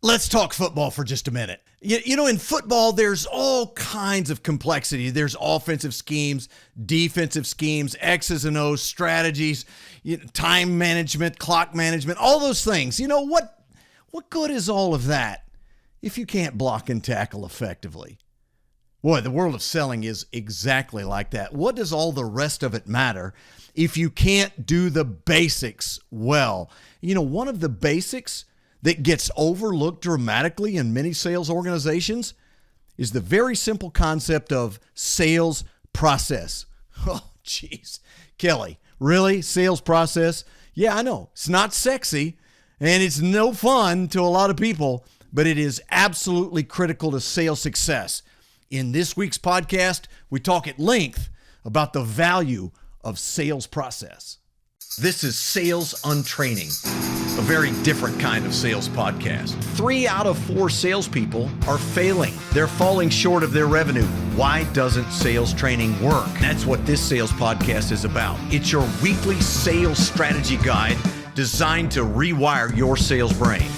Let's talk football for just a minute. You know, in football, there's all kinds of complexity. There's offensive schemes, defensive schemes, X's and O's, strategies, time management, clock management, all those things. You know, what good is all of that if you can't block and tackle effectively? Boy, the world of selling is exactly like that. What does all the rest of it matter if you can't do the basics well? You know, one of the basics that gets overlooked dramatically in many sales organizations is the very simple concept of sales process. Oh, geez. Kelly, really? Sales process? Yeah, I know. It's not sexy and it's no fun to a lot of people, but it is absolutely critical to sales success. In this week's podcast, we talk at length about the value of sales process. This is Sales Untraining, a very different kind of sales podcast. 3 out of 4 salespeople are failing. They're falling short of their revenue. Why doesn't sales training work? That's what this sales podcast is about. It's your weekly sales strategy guide designed to rewire your sales brain.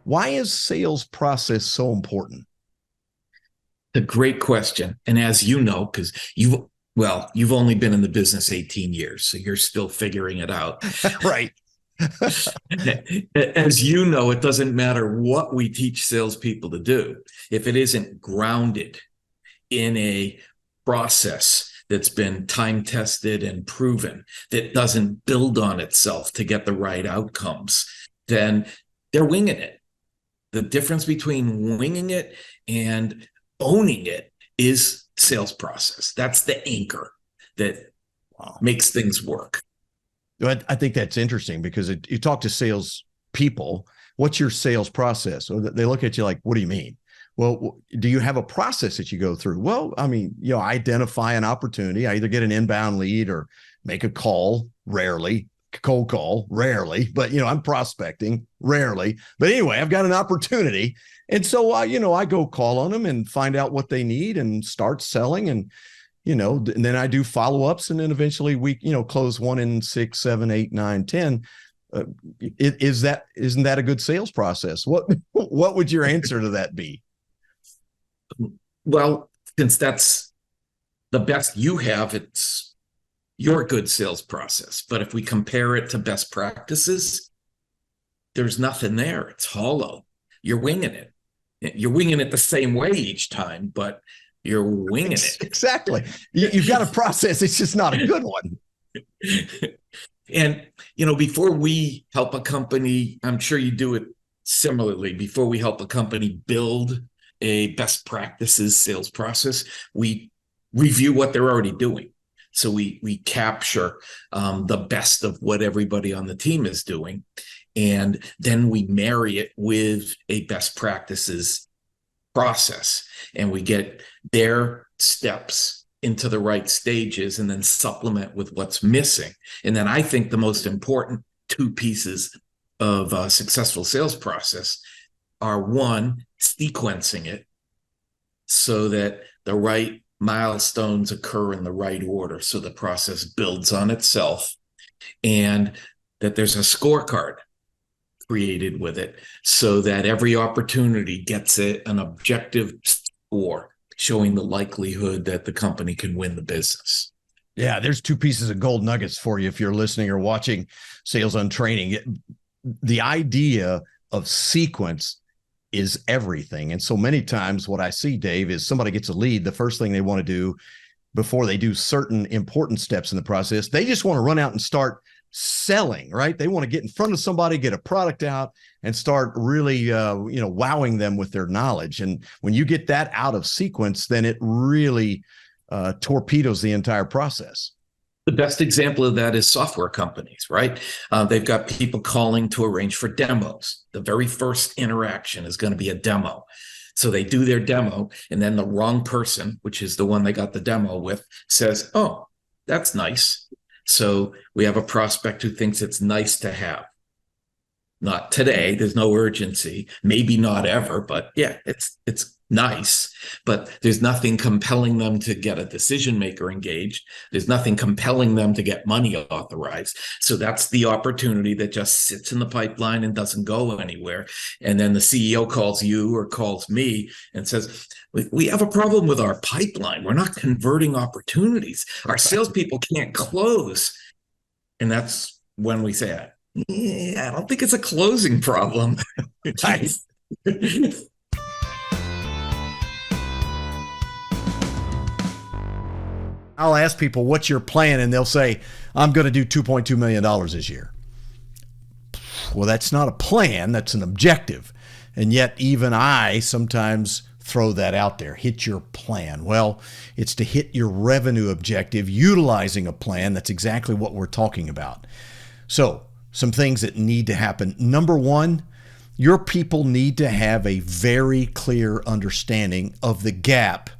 Why is sales process so important? A great question. And as you know, because you've only been in the business 18 years, so you're still figuring it out. Right. As you know, it doesn't matter what we teach salespeople to do. If it isn't grounded in a process that's been time tested and proven, that doesn't build on itself to get the right outcomes, then they're winging it. The difference between winging it and owning it is sales process. That's the anchor that makes things work. I think that's interesting because you talk to sales people, what's your sales process? Or they look at you like, what do you mean? Well, do you have a process that you go through? Well, I mean, identify an opportunity. I either get an inbound lead or make a call, rarely. Cold call, rarely, but I'm prospecting, rarely. But anyway, I've got an opportunity. And so I go call on them and find out what they need and start selling. And, and then I do follow-ups, and then eventually we, close 1 in 6, 7, 8, 9, 10. Isn't that a good sales process? What would your answer to that be? Well, since that's the best you have, it's your good sales process. But if we compare it to best practices, there's nothing there. It's hollow. You're winging it. You're winging it the same way each time, but you're winging it. Exactly. You've got a process. It's just not a good one. And, before we help a company, I'm sure you do it similarly. Before we help a company build a best practices sales process, we review what they're already doing. So we capture the best of what everybody on the team is doing, and then we marry it with a best practices process, and we get their steps into the right stages and then supplement with what's missing. And then I think the most important 2 pieces of a successful sales process are, 1, sequencing it so that the right milestones occur in the right order, so the process builds on itself, and that there's a scorecard created with it so that every opportunity gets an objective score showing the likelihood that the company can win the business. Yeah, there's 2 pieces of gold nuggets for you if you're listening or watching Sales Untraining. The idea of sequence is everything. And so many times what I see, Dave, is somebody gets a lead. The first thing they want to do before they do certain important steps in the process, they just want to run out and start selling, right? They want to get in front of somebody, get a product out, and start really, wowing them with their knowledge. And when you get that out of sequence, then it really torpedoes the entire process. The best example of that is software companies, right? They've got people calling to arrange for demos. The very first interaction is going to be a demo. So they do their demo, and then the wrong person, which is the one they got the demo with, says, oh, that's nice. So we have a prospect who thinks it's nice to have. Not today. There's no urgency. Maybe not ever, but yeah, it's nice. But there's nothing compelling them to get a decision maker engaged. There's nothing compelling them to get money authorized. So that's the opportunity that just sits in the pipeline and doesn't go anywhere. And then the CEO calls you or calls me and says, we have a problem with our pipeline. We're not converting opportunities. Our salespeople can't close. And that's when we say, yeah, I don't think it's a closing problem. Nice. I'll ask people, what's your plan? And they'll say, I'm going to do $2.2 million this year. Well, that's not a plan. That's an objective. And yet even I sometimes throw that out there. Hit your plan. Well, it's to hit your revenue objective utilizing a plan. That's exactly what we're talking about. So some things that need to happen. Number one, your people need to have a very clear understanding of the gap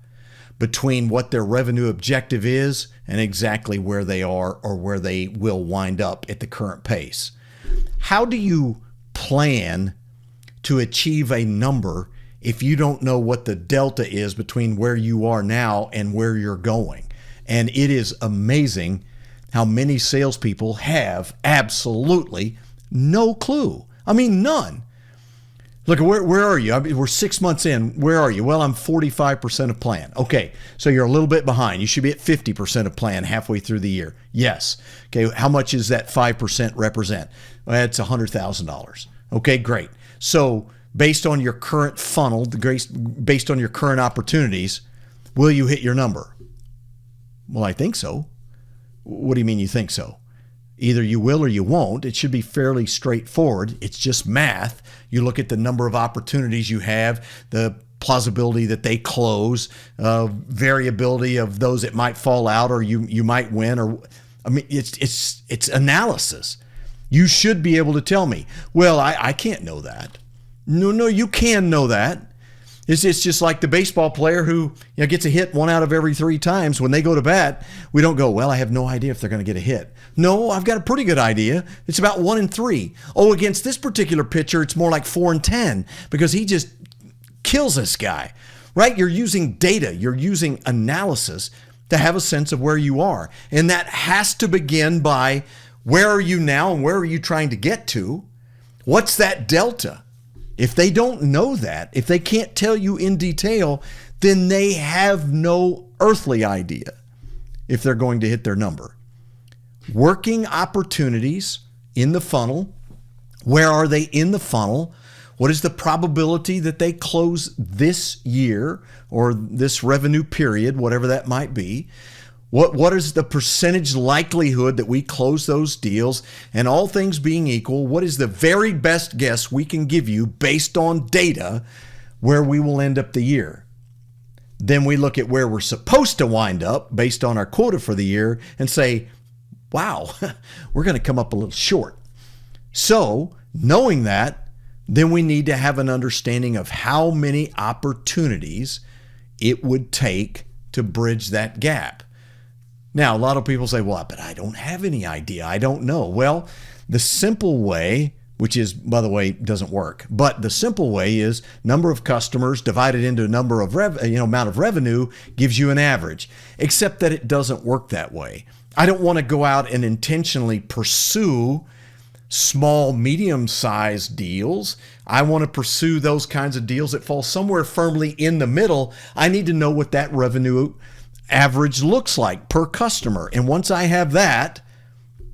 between what their revenue objective is and exactly where they are or where they will wind up at the current pace. How do you plan to achieve a number if you don't know what the delta is between where you are now and where you're going? And it is amazing how many salespeople have absolutely no clue. I mean, none. Look, where are you? We're 6 months in. Where are you? Well, I'm 45% of plan. Okay, so you're a little bit behind. You should be at 50% of plan halfway through the year. Yes. Okay, how much is that 5% represent? Well, it's $100,000. Okay, great. So based on your current funnel, based on your current opportunities, will you hit your number? Well, I think so. What do you mean you think so? Either you will or you won't. It should be fairly straightforward. It's just math. You look at the number of opportunities you have, the plausibility that they close, variability of those that might fall out or you might win. Or I mean, it's analysis. You should be able to tell me, well, I can't know that. No, you can know that. It's just like the baseball player who gets a hit 1 out of every 3 times. When they go to bat, we don't go, well, I have no idea if they're going to get a hit. No, I've got a pretty good idea. It's about 1 in 3. Oh, against this particular pitcher, it's more like 4 in 10 because he just kills this guy, right? You're using data. You're using analysis to have a sense of where you are. And that has to begin by where are you now and where are you trying to get to? What's that delta? If they don't know that, if they can't tell you in detail, then they have no earthly idea if they're going to hit their number. Working opportunities in the funnel. Where are they in the funnel? What is the probability that they close this year or this revenue period, whatever that might be? What is the percentage likelihood that we close those deals? And all things being equal, what is the very best guess we can give you based on data where we will end up the year? Then we look at where we're supposed to wind up based on our quota for the year and say, wow, we're going to come up a little short. So knowing that, then we need to have an understanding of how many opportunities it would take to bridge that gap. Now, a lot of people say, well, but I don't have any idea. I don't know. Well, the simple way, which is, by the way, doesn't work, but the simple way is number of customers divided into number of amount of revenue gives you an average, except that it doesn't work that way. I don't want to go out and intentionally pursue small, medium-sized deals. I want to pursue those kinds of deals that fall somewhere firmly in the middle. I need to know what that revenue average looks like per customer. And once I have that,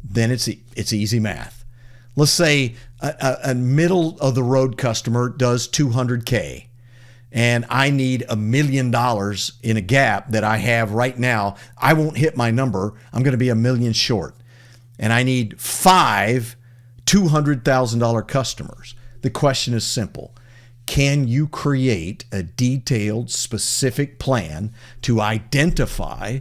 then it's easy math. Let's say a middle of the road customer does $200K and I need $1 million in a gap that I have right now. I won't hit my number. I'm going to be $1 million short. And I need 5 $200,000 customers. The question is simple. Can you create a detailed, specific plan to identify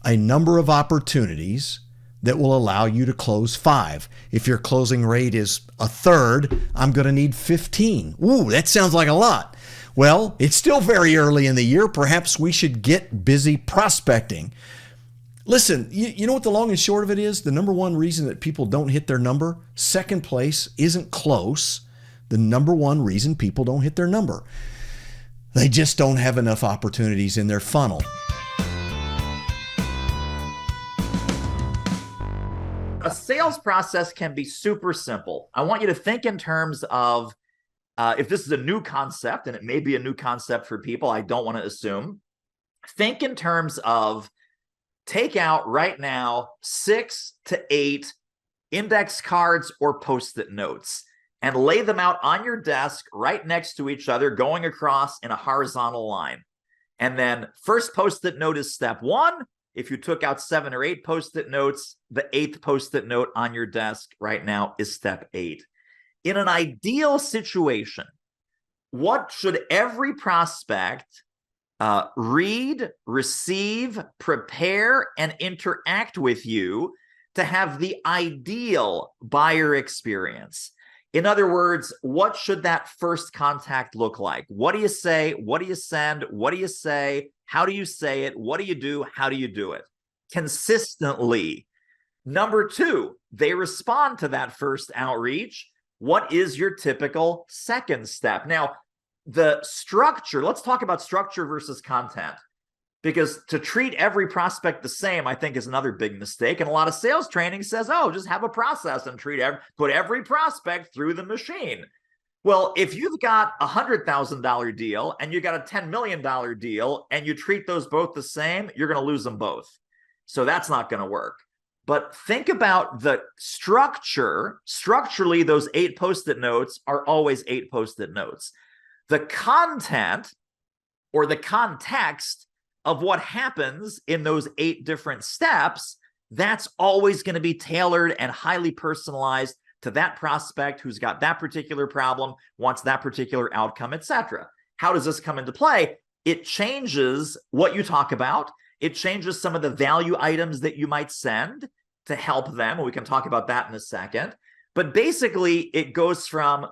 a number of opportunities that will allow you to close 5? If your closing rate is 1/3, I'm going to need 15. Ooh, that sounds like a lot. Well, it's still very early in the year. Perhaps we should get busy prospecting. Listen, you know what the long and short of it is? The number one reason that people don't hit their number, second place isn't close. The number one reason people don't hit their number, they just don't have enough opportunities in their funnel. A sales process can be super simple. I want you to think in terms of if this is a new concept, and it may be a new concept for people, I don't want to assume. Think in terms of take out right now 6 to 8 index cards or Post-it notes and lay them out on your desk right next to each other, going across in a horizontal line. And then first Post-it note is step 1. If you took out 7 or 8 Post-it notes, the 8th Post-it note on your desk right now is step 8. In an ideal situation, what should every prospect read, receive, prepare, and interact with you to have the ideal buyer experience? In other words, what should that first contact look like? What do you say? What do you send? What do you say? How do you say it? What do you do? How do you do it? Consistently. Number 2, they respond to that first outreach. What is your typical second step? Now, the structure, let's talk about structure versus content, because to treat every prospect the same, I think, is another big mistake. And a lot of sales training says, oh, just have a process and put every prospect through the machine. Well, if you've got a $100,000 deal and you got a $10 million deal and you treat those both the same, you're going to lose them both. So that's not going to work. But think about the structure. Structurally, those 8 Post-it notes are always 8 Post-it notes. The content or the context of what happens in those 8 different steps, that's always going to be tailored and highly personalized to that prospect who's got that particular problem, wants that particular outcome, etc. How does this come into play? It changes what you talk about. It changes some of the value items that you might send to help them. We can talk about that in a second. But basically, it goes from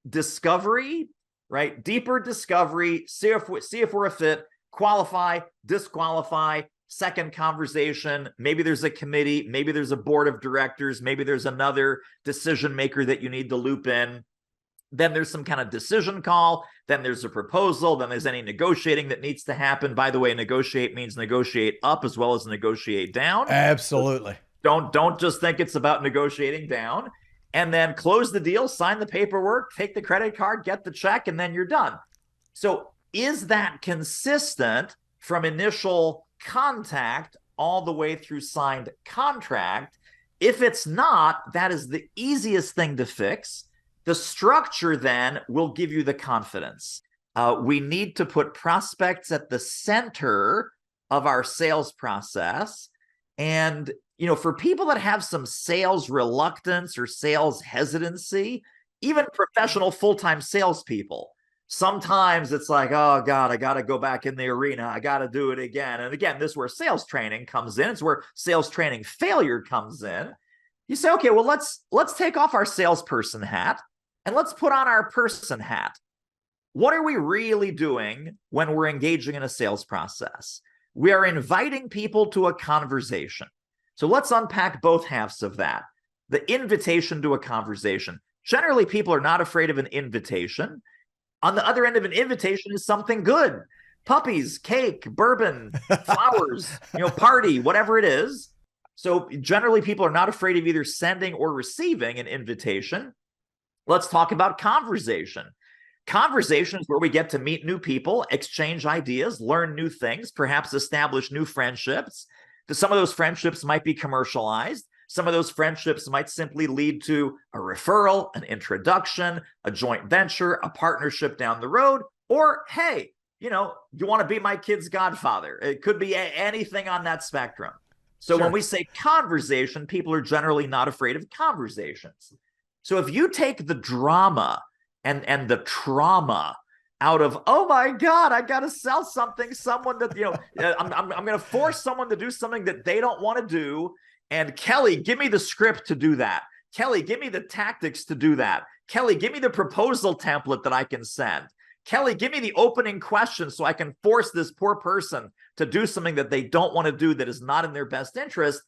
discovery, right? Deeper discovery, see if we're a fit, qualify, disqualify, second conversation. Maybe there's a committee, maybe there's a board of directors, maybe there's another decision maker that you need to loop in. Then there's some kind of decision call. Then there's a proposal. Then there's any negotiating that needs to happen. By the way, negotiate means negotiate up as well as negotiate down. Absolutely. Don't just think it's about negotiating down. And then close the deal, sign the paperwork, take the credit card, get the check, and then you're done. So is that consistent from initial contact all the way through signed contract? If it's not, that is the easiest thing to fix. The structure then will give you the confidence. We need to put prospects at the center of our sales process. And, you know, for people that have some sales reluctance or sales hesitancy, even professional full-time salespeople, sometimes it's like, oh God, I got to go back in the arena. I got to do it again. And again, this is where sales training comes in. It's where sales training failure comes in. You say, okay, well, let's take off our salesperson hat and let's put on our person hat. What are we really doing when we're engaging in a sales process? We are inviting people to a conversation. So let's unpack both halves of that. The invitation to a conversation. Generally, people are not afraid of an invitation. On the other end of an invitation is something good. Puppies, cake, bourbon, flowers, party, whatever it is. So generally, people are not afraid of either sending or receiving an invitation. Let's talk about conversation. Conversation is where we get to meet new people, exchange ideas, learn new things, perhaps establish new friendships. Some of those friendships might be commercialized. Some of those friendships might simply lead to a referral, an introduction, a joint venture, a partnership down the road, or, hey, you want to be my kid's godfather. It could be anything on that spectrum. So When we say conversation, people are generally not afraid of conversations. So if you take the drama and the trauma out of, oh my God, I got to sell someone that, I'm going to force someone to do something that they don't want to do. And Kelly, give me the script to do that. Kelly, give me the tactics to do that. Kelly, give me the proposal template that I can send. Kelly, give me the opening question so I can force this poor person to do something that they don't want to do, that is not in their best interest,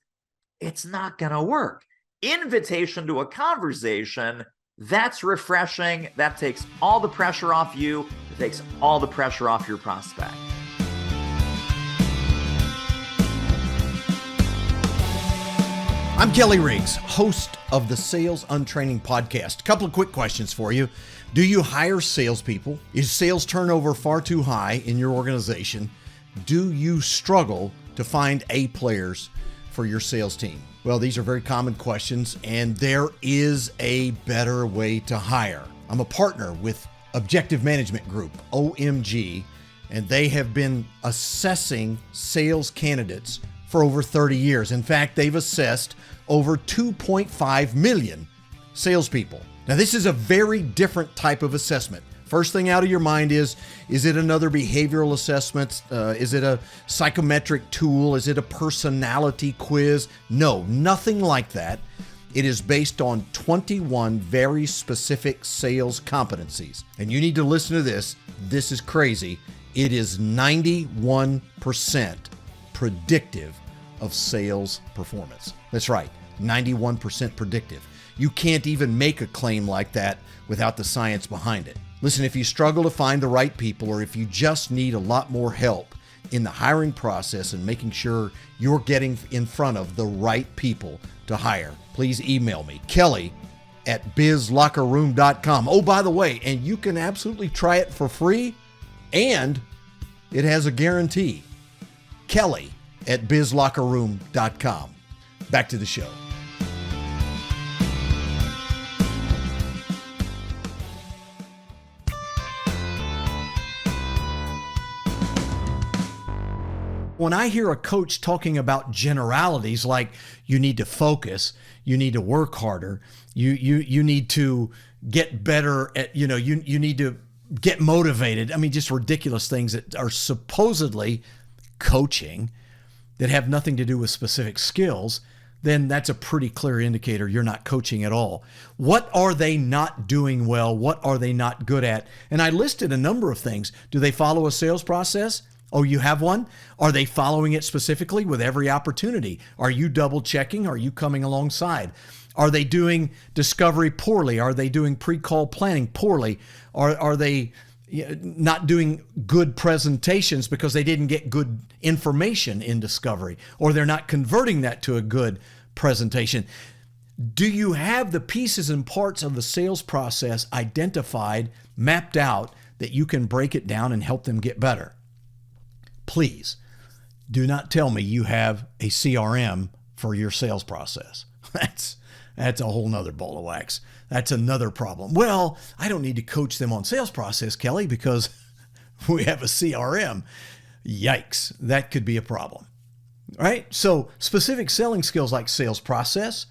it's not going to work. Invitation to a conversation, that's refreshing. That takes all the pressure off you. It takes all the pressure off your prospect. I'm Kelly Riggs, host of the Sales Untraining podcast. A couple of quick questions for you. Do you hire salespeople? Is sales turnover far too high in your organization? Do you struggle to find A players for your sales team? Well, these are very common questions, and there is a better way to hire. I'm a partner with Objective Management Group, OMG, and they have been assessing sales candidates for over 30 years. In fact, they've assessed over 2.5 million salespeople. Now, this is a very different type of assessment. First thing out of your mind is it another behavioral assessment? Is it a psychometric tool? Is it a personality quiz? No, nothing like that. It is based on 21 very specific sales competencies. And you need to listen to this. This is crazy. It is 91% predictive of sales performance. That's right, 91% predictive. You can't even make a claim like that without the science behind it. Listen, if you struggle to find the right people, or if you just need a lot more help in the hiring process and making sure you're getting in front of the right people to hire, please email me, kelly@bizlockerroom.com. Oh, by the way, and you can absolutely try it for free, and it has a guarantee. kelly@bizlockerroom.com. Back to the show. When I hear a coach talking about generalities like you need to focus, you need to work harder, you need to get better at, you need to get motivated. I mean, just ridiculous things that are supposedly coaching that have nothing to do with specific skills, then that's a pretty clear indicator you're not coaching at all. What are they not doing well? What are they not good at? And I listed a number of things. Do they follow a sales process? Oh, you have one? Are they following it specifically with every opportunity? Are you double checking? Are you coming alongside? Are they doing discovery poorly? Are they doing pre-call planning poorly? Are they not doing good presentations because they didn't get good information in discovery, or they're not converting that to a good presentation? Do you have the pieces and parts of the sales process identified, mapped out, that you can break it down and help them get better? Please do not tell me you have a CRM for your sales process. That's a whole nother ball of wax. That's another problem. Well, I don't need to coach them on sales process, Kelly, because we have a CRM. Yikes, that could be a problem, right? So specific selling skills like sales process,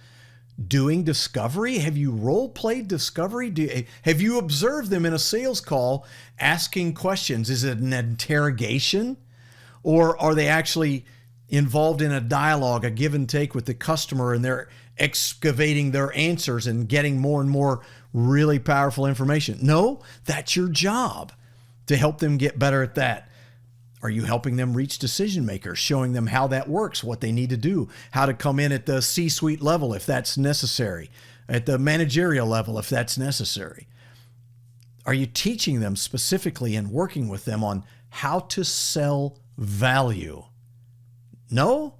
doing discovery. Have you role-played discovery? Have you observed them in a sales call asking questions? Is it an interrogation? Or are they actually involved in a dialogue, a give and take with the customer, and they're excavating their answers and getting more and more really powerful information? No, that's your job, to help them get better at that. Are you helping them reach decision makers, showing them how that works, what they need to do, how to come in at the C-suite level if that's necessary, at the managerial level if that's necessary? Are you teaching them specifically and working with them on how to sell value? No?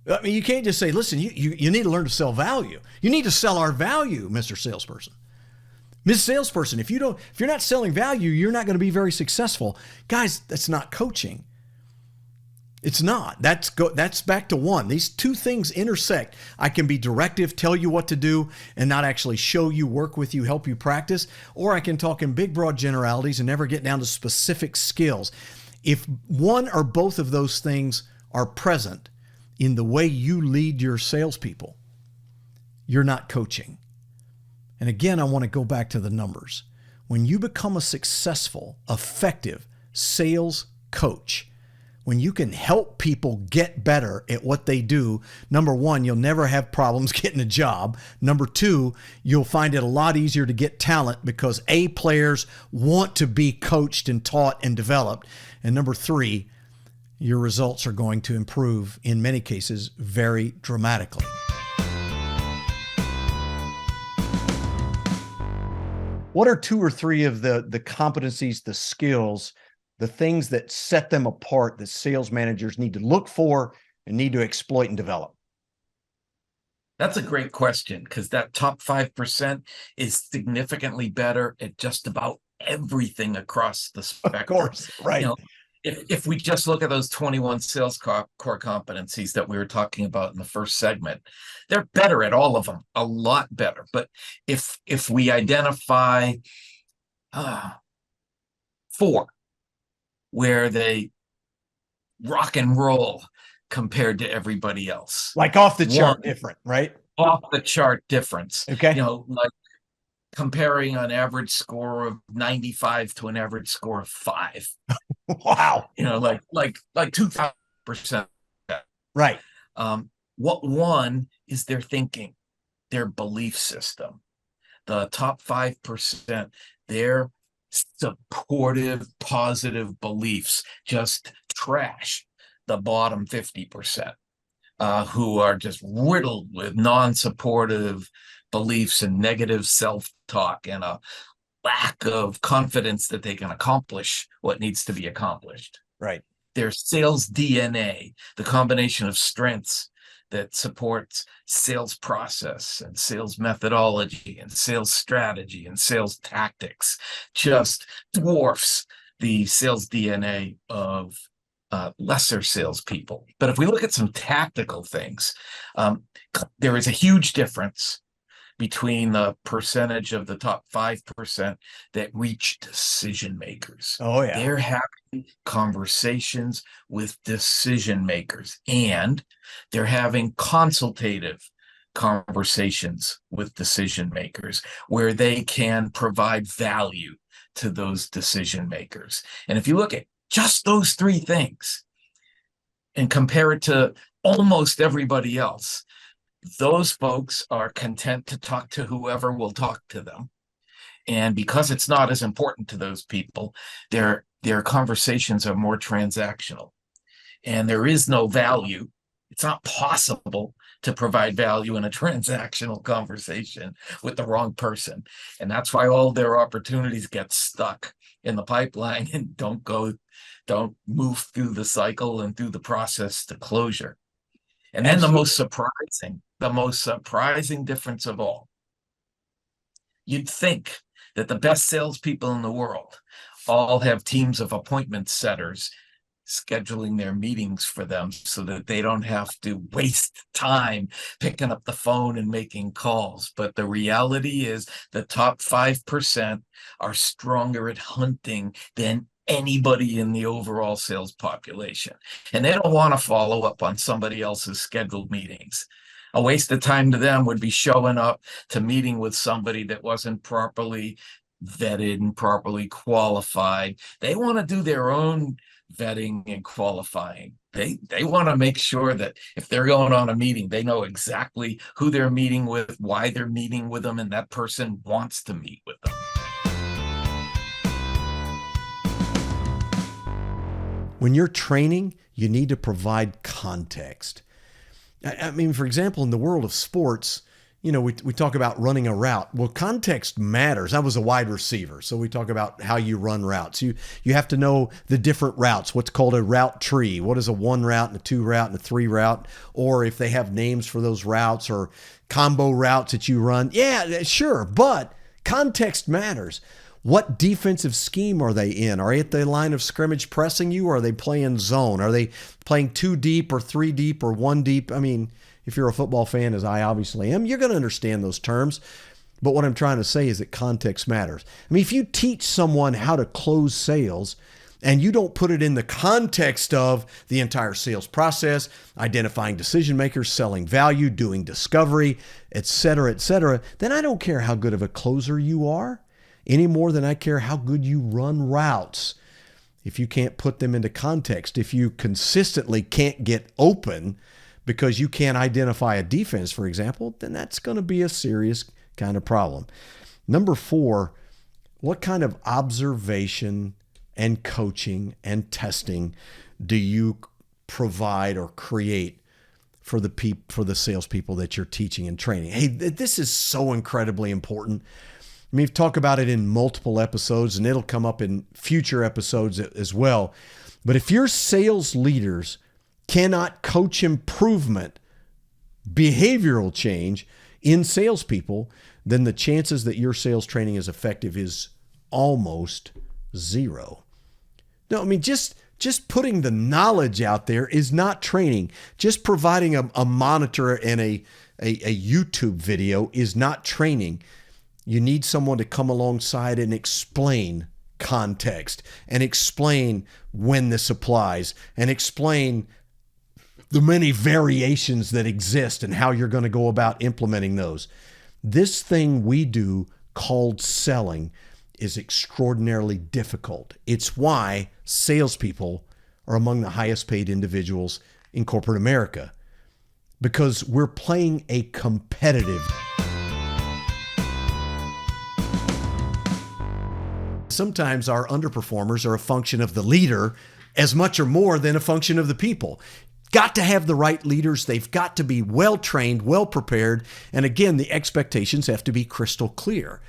I mean, you can't just say, listen, you need to learn to sell value. You need to sell our value, Mr. Salesperson. Ms. Salesperson, if you're not selling value, you're not going to be very successful. Guys, that's not coaching. It's not. That's back to one. These two things intersect. I can be directive, tell you what to do, and not actually show you, work with you, help you practice. Or I can talk in big, broad generalities and never get down to specific skills. If one or both of those things are present in the way you lead your salespeople, you're not coaching. And again, I want to go back to the numbers. When you become a successful, effective sales coach, when you can help people get better at what they do, number one, you'll never have problems getting a job. Number two, you'll find it a lot easier to get talent because A, players want to be coached and taught and developed. And number three, your results are going to improve, in many cases, very dramatically. What are 2 or 3 of the competencies, the skills, the things that set them apart that sales managers need to look for and need to exploit and develop? That's a great question, because that top 5% is significantly better at just about everything across the spectrum. Of course, right. You know, if we just look at those 21 sales core competencies that we were talking about in the first segment, they're better at all of them, a lot better. But if we identify 4 where they rock and roll compared to everybody else, Like off the chart different, right? Off the chart difference. Okay. You know, like comparing an average score of 95 to an average score of 5. Wow. You know, like 2,000%. Right. What one is their thinking, their belief system. The top 5%, their supportive, positive beliefs just trash the bottom 50%, who are just riddled with non-supportive beliefs and negative self-talk and a lack of confidence that they can accomplish what needs to be accomplished. Right. Their sales DNA, the combination of strengths that supports sales process and sales methodology and sales strategy and sales tactics, just dwarfs the sales DNA of lesser salespeople. But if we look at some tactical things, there is a huge difference between the percentage of the top 5% that reach decision makers. Oh, yeah. They're having conversations with decision makers, and they're having consultative conversations with decision makers where they can provide value to those decision makers. And if you look at just those 3 things and compare it to almost everybody else, those folks are content to talk to whoever will talk to them. And because it's not as important to those people, their conversations are more transactional. And there is no value. It's not possible to provide value in a transactional conversation with the wrong person. And that's why all their opportunities get stuck in the pipeline and don't move through the cycle and through the process to closure. And then the most surprising difference of all, you'd think that the best salespeople in the world all have teams of appointment setters scheduling their meetings for them so that they don't have to waste time picking up the phone and making calls. But the reality is the top 5% are stronger at hunting than anybody in the overall sales population. And they don't want to follow up on somebody else's scheduled meetings. A waste of time to them would be showing up to meeting with somebody that wasn't properly vetted and properly qualified. They want to do their own vetting and qualifying. They want to make sure that if they're going on a meeting, they know exactly who they're meeting with, why they're meeting with them, and that person wants to meet with them. When you're training, you need to provide context. I mean, for example, in the world of sports, you know, we talk about running a route. Well, context matters. I was a wide receiver, so we talk about how you run routes. You have to know the different routes, what's called a route tree. What is a 1 route and a 2 route and a 3 route? Or if they have names for those routes or combo routes that you run. Yeah, sure, but context matters. What defensive scheme are they in? Are they at the line of scrimmage pressing you, or are they playing zone? Are they playing 2 deep or 3 deep or 1 deep? I mean, if you're a football fan, as I obviously am, you're going to understand those terms. But what I'm trying to say is that context matters. I mean, if you teach someone how to close sales and you don't put it in the context of the entire sales process, identifying decision makers, selling value, doing discovery, et cetera, then I don't care how good of a closer you are, any more than I care how good you run routes. If you can't put them into context, if you consistently can't get open because you can't identify a defense, for example, then that's going to be a serious kind of problem. Number 4, what kind of observation and coaching and testing do you provide or create for the salespeople that you're teaching and training? Hey, this is so incredibly important. I mean, we've talked about it in multiple episodes, and it'll come up in future episodes as well. But if your sales leaders cannot coach improvement, behavioral change in salespeople, then the chances that your sales training is effective is almost zero. No, I mean, just putting the knowledge out there is not training. Just providing a monitor and a YouTube video is not training. You need someone to come alongside and explain context and explain when this applies and explain the many variations that exist and how you're going to go about implementing those. This thing we do called selling is extraordinarily difficult. It's why salespeople are among the highest paid individuals in corporate America, because we're playing a competitive. Sometimes our underperformers are a function of the leader as much or more than a function of the people. Got to have the right leaders. They've got to be well trained, well prepared. And again, the expectations have to be crystal clear.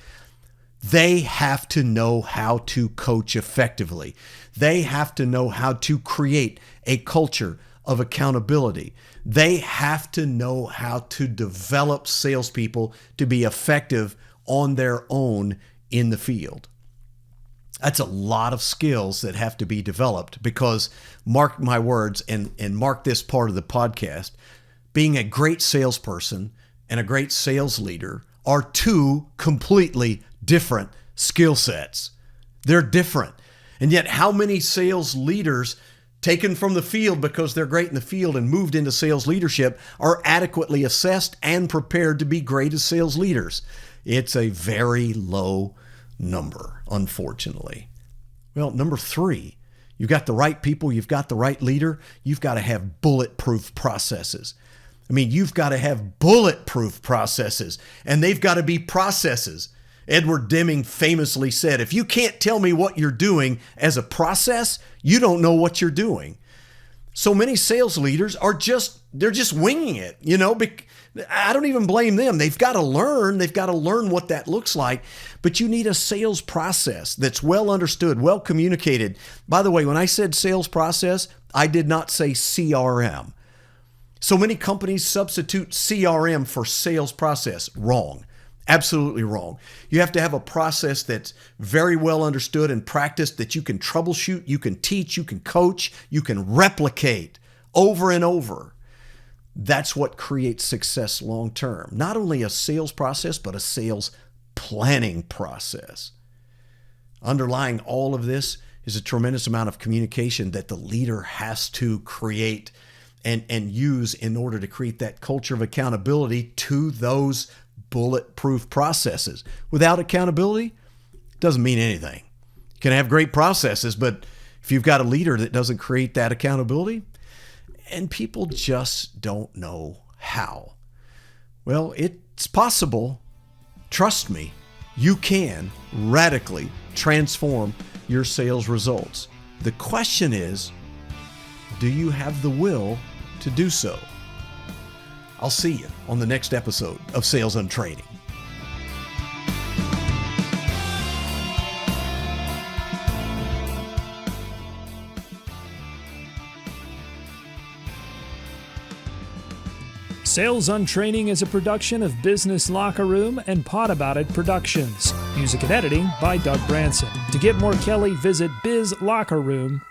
They have to know how to coach effectively. They have to know how to create a culture of accountability. They have to know how to develop salespeople to be effective on their own in the field. That's a lot of skills that have to be developed, because mark my words and mark this part of the podcast, being a great salesperson and a great sales leader are two completely different skill sets. They're different. And yet how many sales leaders taken from the field because they're great in the field and moved into sales leadership are adequately assessed and prepared to be great as sales leaders? It's a very low number, unfortunately. Well, number 3, you've got the right people, you've got the right leader, you've got to have bulletproof processes. I mean, you've got to have bulletproof processes, and they've got to be processes. Edward Deming famously said, if you can't tell me what you're doing as a process, you don't know what you're doing. So many sales leaders they're just winging it, I don't even blame them. They've got to learn what that looks like, but you need a sales process that's well understood, well communicated. By the way, when I said sales process, I did not say CRM. So many companies substitute CRM for sales process. Wrong. Absolutely wrong. You have to have a process that's very well understood and practiced, that you can troubleshoot, you can teach, you can coach, you can replicate over and over. That's what creates success long term. Not only a sales process, but a sales planning process. Underlying all of this is a tremendous amount of communication that the leader has to create and use in order to create that culture of accountability to those bulletproof processes. Without accountability, it doesn't mean anything. You can have great processes, but if you've got a leader that doesn't create that accountability, and people just don't know how, well, it's possible. Trust me, you can radically transform your sales results. The question is, do you have the will to do so? I'll see you on the next episode of Sales and Training. Sales Untraining is a production of Business Locker Room and Pod About It Productions. Music and editing by Doug Branson. To get more Kelly, visit bizlockerroom.com.